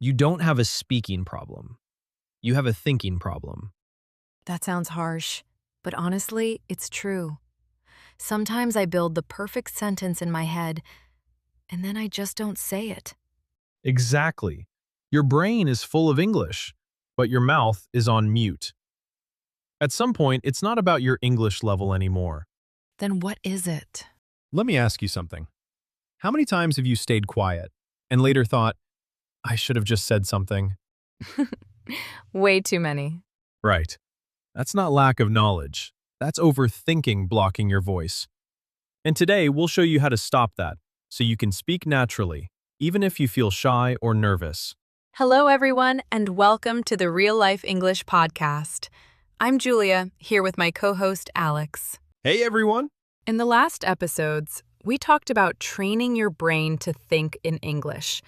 You don't have a speaking problem. You have a thinking problem. That sounds harsh, but honestly, it's true. Sometimes I build the perfect sentence in my head, and then I just don't say it. Exactly. Your brain is full of English, but your mouth is on mute. At some point, it's not about your English level anymore. Then what is it? Let me ask you something. How many times have you stayed quiet and later thought, I should have just said something? Way too many. Right. That's not lack of knowledge. That's overthinking blocking your voice. And today, we'll show you how to stop that so you can speak naturally, even if you feel shy or nervous. Hello, everyone, and welcome to the Real Life English Podcast. I'm Julia, here with my co-host Alex. Hey, everyone. In the last episodes, we talked about training your brain to think in English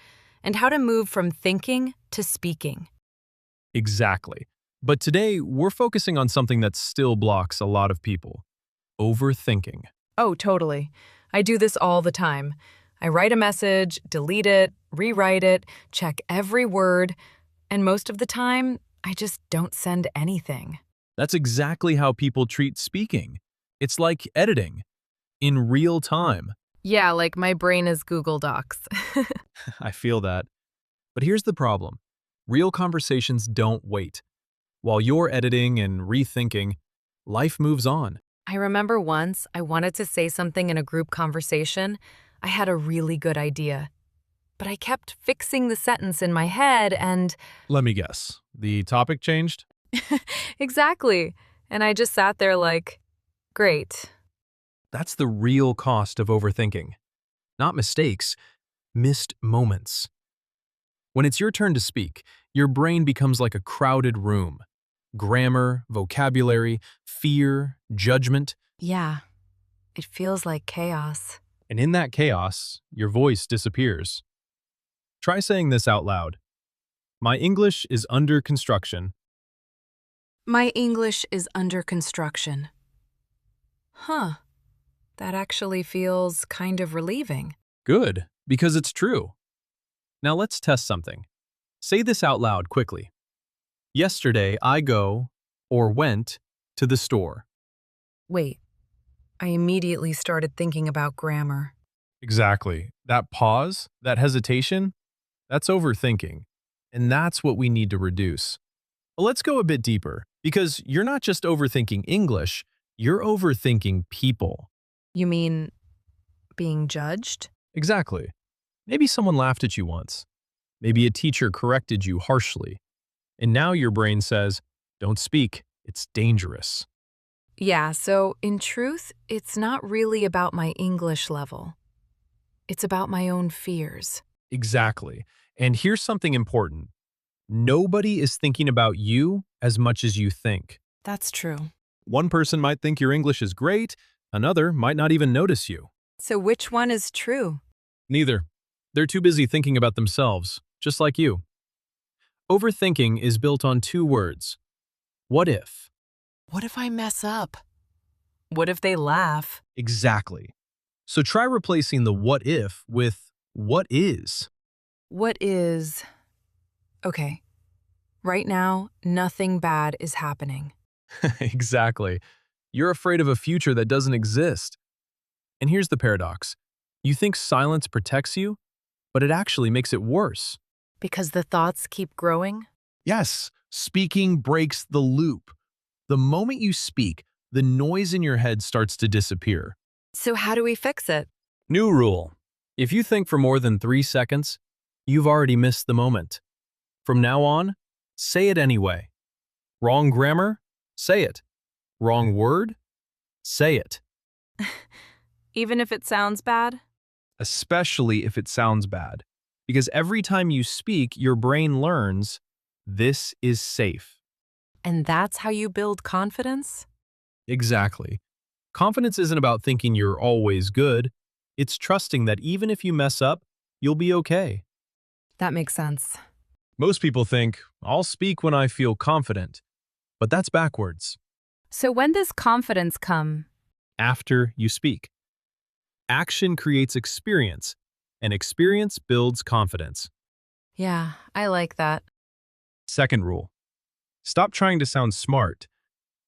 and how to move from thinking to speaking. Exactly. But today, we're focusing on something that still blocks a lot of people. Overthinking. Oh, totally. I do this all the time. I write a message, delete it, rewrite it, check every word, and most of the time, I just don't send anything. That's exactly how people treat speaking. It's like editing in real time. Yeah, like my brain is Google Docs. I feel that. But here's the problem. Real conversations don't wait. While you're editing and rethinking, life moves on. I remember once I wanted to say something in a group conversation. I had a really good idea, but I kept fixing the sentence in my head and... Let me guess. The topic changed? Exactly. And I just sat there like, great. That's the real cost of overthinking. Not mistakes, missed moments. When it's your turn to speak, your brain becomes like a crowded room. Grammar, vocabulary, fear, judgment. Yeah, it feels like chaos. And in that chaos, your voice disappears. Try saying this out loud. My English is under construction. My English is under construction. Huh. That actually feels kind of relieving. Good, because it's true. Now let's test something. Say this out loud quickly. Yesterday, I go, or went, to the store. Wait, I immediately started thinking about grammar. Exactly. That pause, that hesitation, that's overthinking. And that's what we need to reduce. But let's go a bit deeper, because you're not just overthinking English, you're overthinking people. You mean being judged? Exactly. Maybe someone laughed at you once. Maybe a teacher corrected you harshly. And now your brain says, don't speak, it's dangerous. Yeah, so in truth, it's not really about my English level. It's about my own fears. Exactly. And here's something important. Nobody is thinking about you as much as you think. That's true. One person might think your English is great, another might not even notice you. So which one is true? Neither. They're too busy thinking about themselves, just like you. Overthinking is built on two words. What if? What if I mess up? What if they laugh? Exactly. So try replacing the what if with what is. What is... Okay. Right now, nothing bad is happening. Exactly. You're afraid of a future that doesn't exist. And here's the paradox. You think silence protects you, but it actually makes it worse. Because the thoughts keep growing? Yes, speaking breaks the loop. The moment you speak, the noise in your head starts to disappear. So how do we fix it? New rule. If you think for more than 3 seconds, you've already missed the moment. From now on, say it anyway. Wrong grammar? Say it. Wrong word? Say it. Even if it sounds bad? Especially if it sounds bad. Because every time you speak, your brain learns, this is safe. And that's how you build confidence? Exactly. Confidence isn't about thinking you're always good. It's trusting that even if you mess up, you'll be okay. That makes sense. Most people think, I'll speak when I feel confident. But that's backwards. So when does confidence come? After you speak. Action creates experience, and experience builds confidence. Yeah, I like that. Second rule, stop trying to sound smart.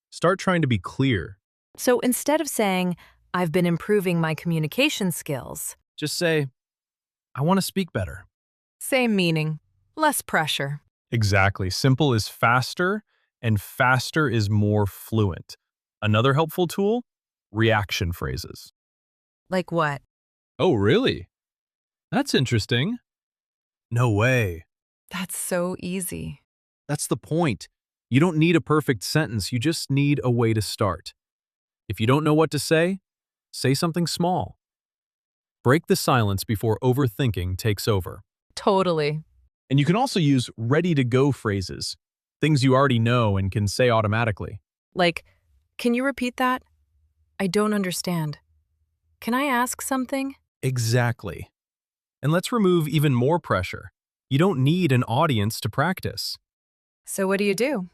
Start trying to be clear. So instead of saying, I've been improving my communication skills, Just say, I want to speak better. same meaning, less pressure. Exactly. Simple is faster, and faster is more fluent. Another helpful tool, reaction phrases. Like what? Oh, really? That's interesting. No way. That's so easy. That's the point. You don't need a perfect sentence, you just need a way to start. If you don't know what to say something small. Break the silence before overthinking takes over. Totally. And you can also use ready-to-go phrases, things you already know and can say automatically. Like, can you repeat that? I don't understand. Can I ask something? Exactly. And let's remove even more pressure. You don't need an audience to practice. So what do you do?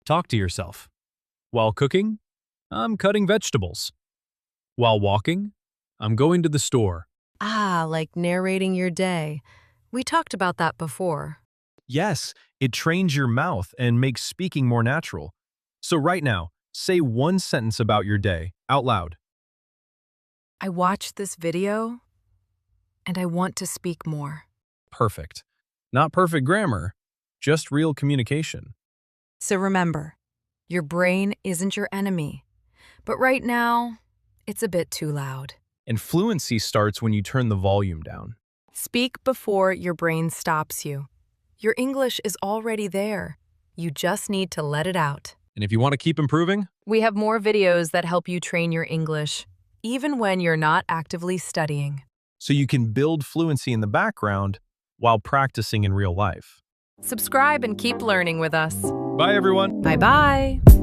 Talk to yourself. While cooking, I'm cutting vegetables. While walking, I'm going to the store. Ah, like narrating your day. We talked about that before. Yes, it trains your mouth and makes speaking more natural. So right now, say one sentence about your day out loud. I watched this video and I want to speak more. Perfect. Not perfect grammar, just real communication. So remember, your brain isn't your enemy. But right now, it's a bit too loud. And fluency starts when you turn the volume down. Speak before your brain stops you. Your English is already there. You just need to let it out. And if you want to keep improving, We have more videos that help you train your English, even when you're not actively studying. so you can build fluency in the background while practicing in real life. Subscribe and keep learning with us. Bye, everyone. Bye-bye.